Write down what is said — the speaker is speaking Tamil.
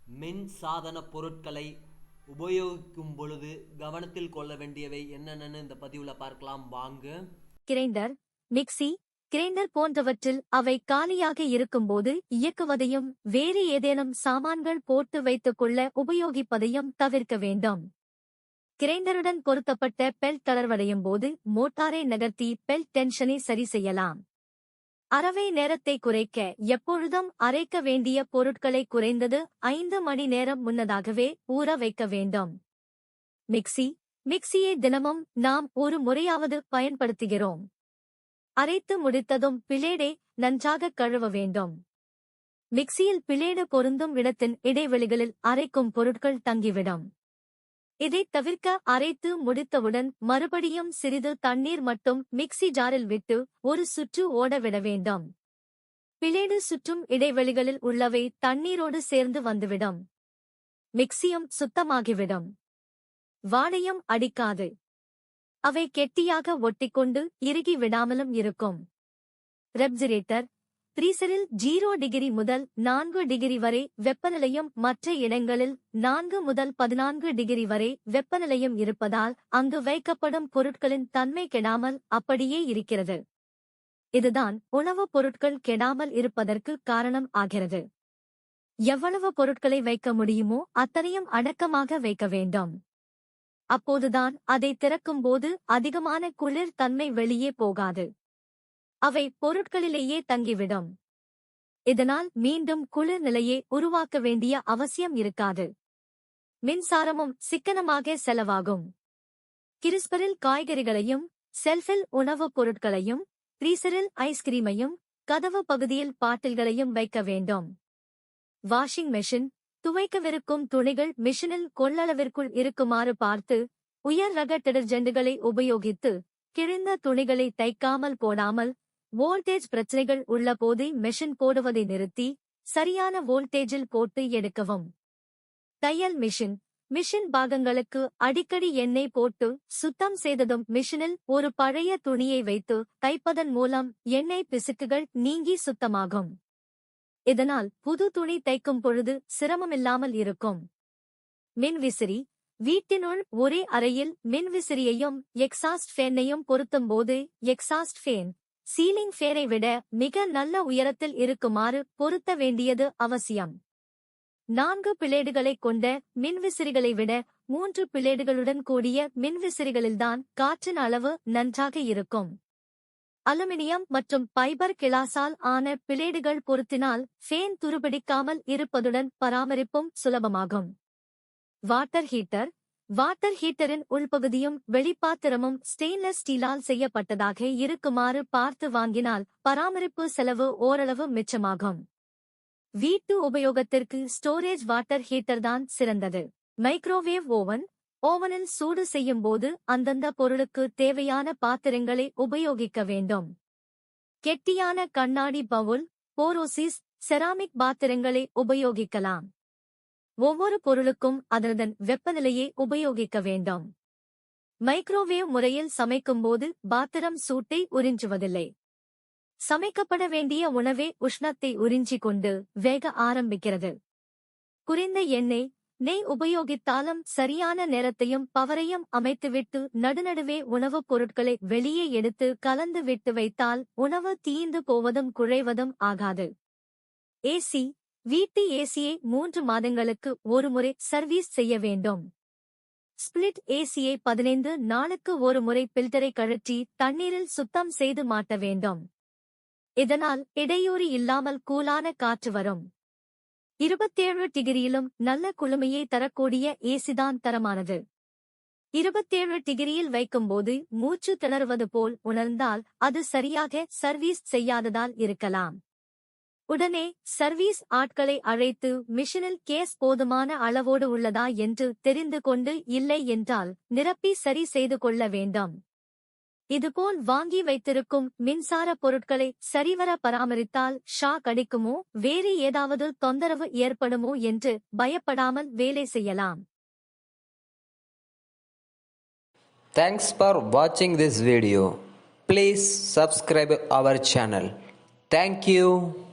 மின் சாதன பொருட்களை உபயோகிக்கும் பொழுது கவனத்தில் கொள்ள வேண்டியவை என்னென்னு இந்த பதிவில் பார்க்கலாம் வாங்க. கிரைண்டர், மிக்சி, கிரைண்டர் போன்றவற்றில் அவை காலியாக இருக்கும்போது இயக்குவதையும் வேறு ஏதேனும் சாமான்கள் போட்டு வைத்துக் கொள்ள உபயோகிப்பதையும் தவிர்க்க வேண்டும். கிரைண்டருடன் பொருத்தப்பட்ட பெல்ட் தளர்வடையும் போது மோட்டாரை நகர்த்தி பெல்ட் டென்ஷனை சரி செய்யலாம். அறவை நேரத்தை குறைக்க எப்பொழுதும் அரைக்க வேண்டிய பொருட்களை குறைந்தது 5 மணி நேரம் முன்னதாகவே ஊற வைக்க வேண்டும். மிக்சியை தினமும் நாம் ஒரு முறையாவது பயன்படுத்துகிறோம். அரைத்து முடித்ததும் பிளேடை நன்றாக கழுவ வேண்டும். மிக்சியில் பிளேடு பொருந்தும் இடத்தின் இடைவெளிகளில் அரைக்கும் பொருட்கள் தங்கிவிடும். இதைத் தவிர்க்க அரைத்து முடித்தவுடன் மறுபடியும் சிறிது தண்ணீர் மட்டும் மிக்சி ஜாரில் விட்டு ஒரு சுற்று ஓடவிட வேண்டும். பிளேடு சுற்றும் இடைவெளிகளில் உள்ளவை தண்ணீரோடு சேர்ந்து வந்துவிடும். மிக்சியும் சுத்தமாகிவிடும். வாடையும் அடிக்காது. அவை கெட்டியாக ஒட்டிக்கொண்டு இறுகி விடாமலும் இருக்கும். ரெஃப்ரிஜரேட்டர், ஃப்ரீசரில் 0 டிகிரி முதல் 4 டிகிரி வரை வெப்பநிலையும் மற்ற இடங்களில் 4 முதல் 14 டிகிரி வரை வெப்பநிலையும் இருப்பதால் அங்கு வைக்கப்படும் பொருட்களின் தன்மை கெடாமல் அப்படியே இருக்கிறது. இதுதான் உணவுப் பொருட்கள் கெடாமல் இருப்பதற்கு காரணம் ஆகிறது. எவ்வளவு பொருட்களை வைக்க முடியுமோ அத்தனையும் அடக்கமாக வைக்க வேண்டும். அப்போதுதான் அதை திறக்கும்போது அதிகமான குளிர் தன்மை வெளியே போகாது. அவை பொருட்களிலேயே தங்கிவிடும். இதனால் மீண்டும் குளிர் நிலையை உருவாக்க வேண்டிய அவசியம் இருக்காது. மின்சாரமும் சிக்கனமாக செலவாகும். கிறிஸ்பரில் காய்கறிகளையும், செல்ஃபில் உணவுப் பொருட்களையும், ஃப்ரீசரில் ஐஸ்கிரீமையும், கதவு பகுதியில் பாட்டில்களையும் வைக்க வேண்டும். வாஷிங் மெஷின், துவைக்கவிருக்கும் துணிகள் மிஷினில் கொள்ளளவிற்குள் இருக்குமாறு பார்த்து, உயர் ரக டிடர்ஜெண்டுகளை உபயோகித்து, கிழிந்த துணிகளை தைக்காமல் போடாமல், வோல்டேஜ் பிரச்சனைகள் உள்ள போது மெஷின் போடுவதை நிறுத்தி, சரியான வோல்டேஜில் போட்டு எடுக்கவும். தையல் மிஷின் பாகங்களுக்கு அடிக்கடி எண்ணெய் போட்டு சுத்தம் செய்ததும் மிஷினில் ஒரு பழைய துணியை வைத்து தைப்பதன் மூலம் எண்ணெய் பிசுக்குகள் நீங்கி சுத்தமாகும். இதனால் புது துணி தைக்கும் பொழுது சிரமமில்லாமல் இருக்கும். மின்விசிறி, வீட்டினுள் ஒரே அறையில் மின்விசிறியையும் எக்ஸாஸ்ட் ஃபேனையும் பொருத்தும் போது எக்ஸாஸ்ட் ஃபேன் சீலிங் ஃபேனை விட மிக நல்ல உயரத்தில் இருக்குமாறு பொருத்த வேண்டியது அவசியம். 4 பிளேடுகளைக் கொண்ட மின்விசிறிகளை விட 3 பிளேடுகளுடன் கூடிய மின்விசிறிகளில்தான் காற்றின் அளவு நன்றாக இருக்கும். அலுமினியம் மற்றும் ஃபைபர் கிளாஸால் ஆன பிளேடுகள் பொருத்தினால் ஃபேன் துருபிடிக்காமல் இருப்பதுடன் பராமரிப்பும் சுலபமாகும். வாட்டர் ஹீட்டரின் உள்பகுதியும் வெளிப்பாத்திரமும் ஸ்டெயின்லெஸ் ஸ்டீலால் செய்யப்பட்டதாக இருக்குமாறு பார்த்து வாங்கினால் பராமரிப்பு செலவு ஓரளவு மிச்சமாகும். வீட்டு உபயோகத்திற்கு ஸ்டோரேஜ் வாட்டர் ஹீட்டர் தான் சிறந்தது. மைக்ரோவேவ் ஓவனில் சூடு செய்யும் போது அந்தந்த பொருளுக்கு தேவையான பாத்திரங்களை உபயோகிக்க வேண்டும். கெட்டியான கண்ணாடி பவுல், போரோசிஸ், செராமிக் பாத்திரங்களை உபயோகிக்கலாம். ஒவ்வொரு பொருளுக்கும் அதனதன் வெப்பநிலையை உபயோகிக்க வேண்டும். மைக்ரோவேவ் முறையில் சமைக்கும்போது பாத்திரம் சூட்டை உறிஞ்சுவதில்லை. சமைக்கப்பட வேண்டிய உணவே உஷ்ணத்தை உறிஞ்சிக் கொண்டு வேக ஆரம்பிக்கிறது. குறைந்த நெய் உபயோகித்தாலும் சரியான நேரத்தையும் பவரையும் அமைத்துவிட்டு நடுநடுவே உணவுப் பொருட்களை வெளியே எடுத்து கலந்து விட்டு வைத்தால் உணவு தீய்ந்து போவதும் குழைவதும் ஆகாது. வீட்டு ஏசியை 3 மாதங்களுக்கு ஒருமுறை சர்வீஸ் செய்ய வேண்டும். ஸ்பிளிட் ஏசியை 15 நாளுக்கு ஒரு முறை பில்டரை கழற்றி தண்ணீரில் சுத்தம் செய்து மாட்ட வேண்டும். இதனால் இடையூறு இல்லாமல் கூலான காற்று வரும். 27 டிகிரியிலும் நல்ல குளுமையை தரக்கூடிய ஏசிதான் தரமானது. 27 டிகிரியில் வைக்கும்போது மூச்சு திணறுவது போல் உணர்ந்தால் அது சரியாக சர்வீஸ் செய்யாததால் இருக்கலாம். உடனே சர்வீஸ் ஆட்களை அழைத்து மிஷினில் கேஸ் போதுமான அளவோடு உள்ளதா என்று தெரிந்து கொண்டு இல்லை என்றால் நிரப்பி சரி செய்து கொள்ள வேண்டும். இதுபோல் வாங்கி வைத்திருக்கும் மின்சார பொருட்களை சரிவர பராமரித்தால் ஷாக் அடிக்குமோ வேறு ஏதாவது தொந்தரவு ஏற்படுமோ என்று பயப்படாமல் வேலை செய்யலாம். Thanks for watching this video. Please subscribe our channel. Thank you.